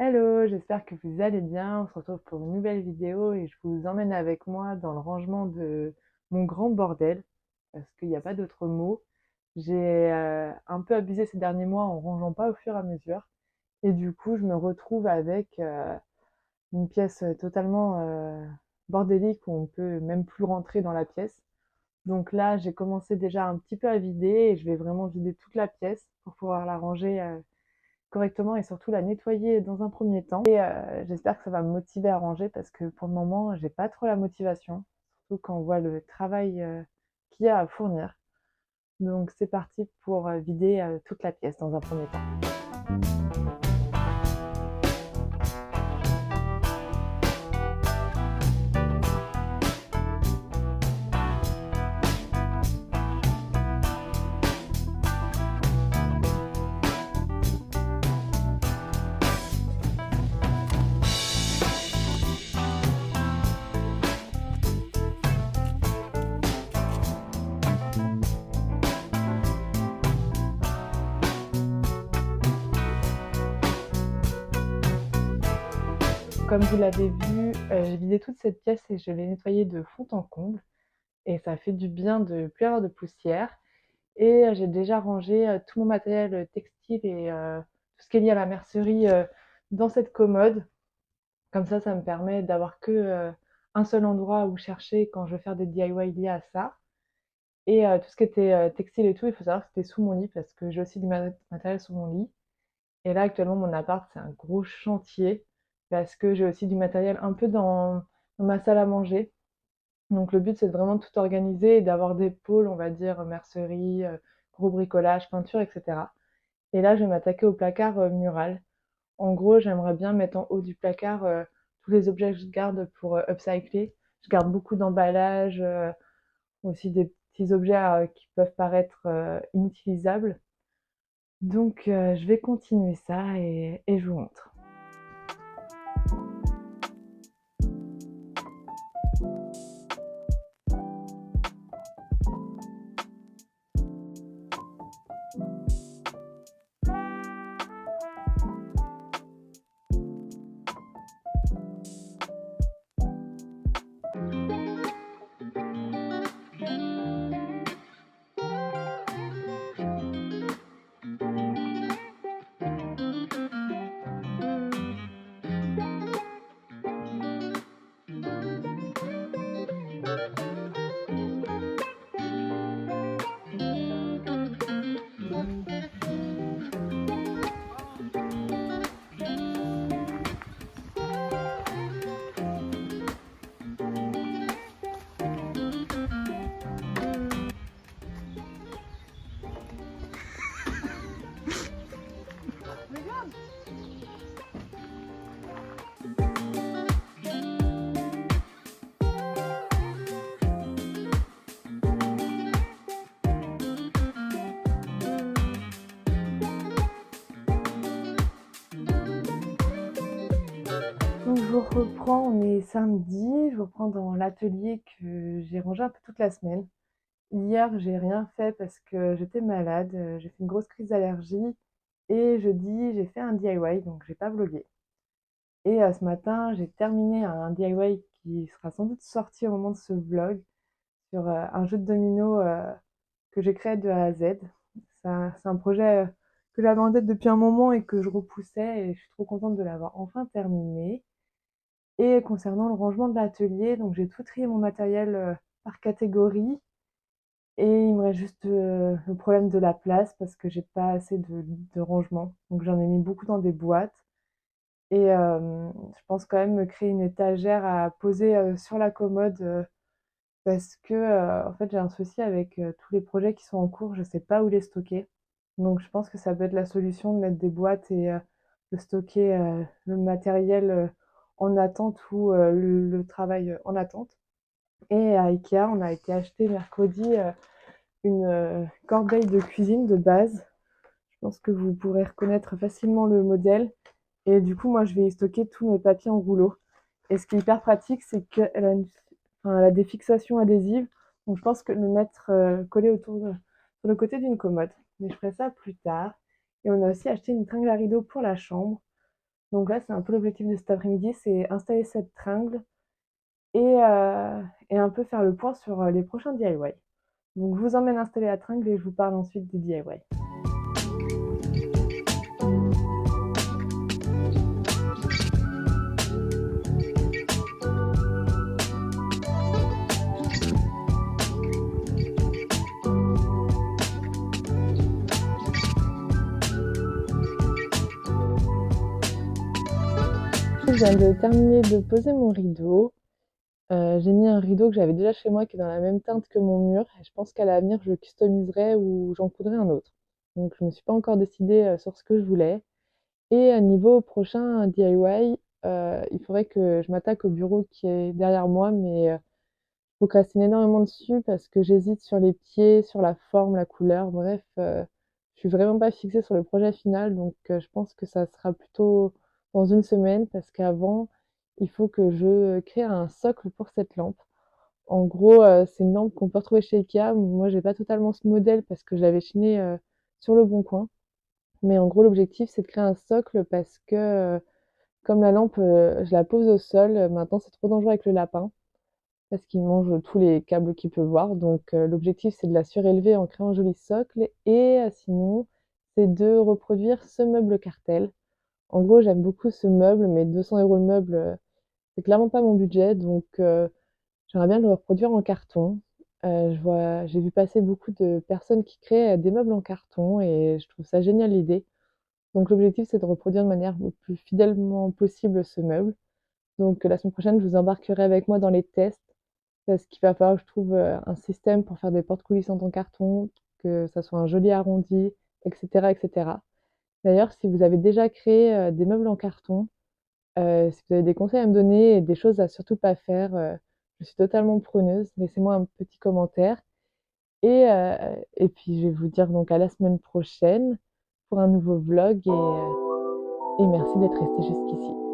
Hello, j'espère que vous allez bien. On se retrouve pour une nouvelle vidéo et je vous emmène avec moi dans le rangement de mon grand bordel, parce qu'il n'y a pas d'autre mot. J'ai un peu abusé ces derniers mois en rangeant pas au fur et à mesure. Et du coup, je me retrouve avec une pièce totalement bordélique où on peut même plus rentrer dans la pièce. Donc là, j'ai commencé déjà un petit peu à vider et je vais vraiment vider toute la pièce pour pouvoir la ranger correctement et surtout la nettoyer dans un premier temps. Et j'espère que ça va me motiver à ranger parce que pour le moment, j'ai pas trop la motivation, surtout quand on voit le travail qu'il y a à fournir. Donc c'est parti pour vider toute la pièce dans un premier temps. Comme vous l'avez vu, j'ai vidé toute cette pièce et je l'ai nettoyée de fond en comble. Et ça fait du bien de plus avoir de poussière. Et j'ai déjà rangé tout mon matériel textile et tout ce qui est lié à la mercerie dans cette commode. Comme ça me permet d'avoir que un seul endroit où chercher quand je veux faire des DIY liés à ça. Et tout ce qui était textile et tout, il faut savoir que c'était sous mon lit parce que j'ai aussi du matériel sous mon lit. Et là, actuellement, mon appart, c'est un gros chantier parce que j'ai aussi du matériel un peu dans ma salle à manger. Donc le but, c'est vraiment de tout organiser et d'avoir des pôles, on va dire, mercerie, gros bricolage, peinture, etc. Et là, je vais m'attaquer au placard mural. En gros, j'aimerais bien mettre en haut du placard tous les objets que je garde pour upcycler. Je garde beaucoup d'emballages, aussi des petits objets qui peuvent paraître inutilisables. Donc, je vais continuer ça et je vous montre. Donc je vous reprends, on est samedi, je vous reprends dans l'atelier que j'ai rangé un peu toute la semaine. Hier, j'ai rien fait parce que j'étais malade, j'ai fait une grosse crise d'allergie et jeudi, j'ai fait un DIY, donc j'ai pas vlogué. Et ce matin, j'ai terminé un DIY qui sera sans doute sorti au moment de ce vlog sur un jeu de dominos que j'ai créé de A à Z. C'est un projet que j'avais en tête depuis un moment et que je repoussais et je suis trop contente de l'avoir enfin terminé. Et concernant le rangement de l'atelier, donc j'ai tout trié mon matériel par catégorie. Et il me reste juste le problème de la place parce que j'ai pas assez de rangement. Donc j'en ai mis beaucoup dans des boîtes. Et je pense quand même me créer une étagère à poser sur la commode parce que en fait j'ai un souci avec tous les projets qui sont en cours, je sais pas où les stocker. Donc je pense que ça peut être la solution de mettre des boîtes et de stocker le matériel en attente ou le travail en attente. Et à Ikea, on a été acheter mercredi une corbeille de cuisine de base. Je pense que vous pourrez reconnaître facilement le modèle. Et du coup, moi, je vais y stocker tous mes papiers en rouleau. Et ce qui est hyper pratique, c'est qu'elle a, enfin, elle a des fixations adhésives. Donc, je pense que le mettre collé sur le côté d'une commode. Mais je ferai ça plus tard. Et on a aussi acheté une tringle à rideau pour la chambre. Donc là, c'est un peu l'objectif de cet après-midi, c'est installer cette tringle et un peu faire le point sur, les prochains DIY. Donc je vous emmène installer la tringle et je vous parle ensuite des DIY. Je viens de terminer de poser mon rideau. J'ai mis un rideau que j'avais déjà chez moi qui est dans la même teinte que mon mur et je pense qu'à l'avenir je customiserai ou j'en coudrai un autre. Donc je me suis pas encore décidée, sur ce que je voulais et niveau prochain DIY, il faudrait que je m'attaque au bureau qui est derrière moi mais, je procrastine énormément dessus parce que j'hésite sur les pieds, sur la forme, la couleur, bref, je suis vraiment pas fixée sur le projet final donc je pense que ça sera plutôt dans une semaine parce qu'avant, il faut que je crée un socle pour cette lampe. En gros, c'est une lampe qu'on peut retrouver chez IKEA. Moi, j'ai pas totalement ce modèle parce que je l'avais chiné, sur Leboncoin. Mais en gros, l'objectif, c'est de créer un socle parce que, comme la lampe, je la pose au sol, maintenant c'est trop dangereux avec le lapin parce qu'il mange tous les câbles qu'il peut voir. Donc, l'objectif, c'est de la surélever en créant un joli socle et sinon, c'est de reproduire ce meuble cartel. En gros, j'aime beaucoup ce meuble, mais 200 € le meuble, c'est clairement pas mon budget donc j'aimerais bien le reproduire en carton. J'ai vu passer beaucoup de personnes qui créent, des meubles en carton et je trouve ça génial l'idée. Donc l'objectif, c'est de reproduire de manière le plus fidèlement possible ce meuble. Donc la semaine prochaine, je vous embarquerai avec moi dans les tests parce qu'il va falloir que je trouve, un système pour faire des portes coulissantes en carton, que ça soit un joli arrondi et cetera et cetera. D'ailleurs, si vous avez déjà créé, des meubles en carton, si vous avez des conseils à me donner et des choses à surtout pas faire, je suis totalement preneuse. Laissez-moi un petit commentaire et puis je vais vous dire donc à la semaine prochaine pour un nouveau vlog et merci d'être resté jusqu'ici.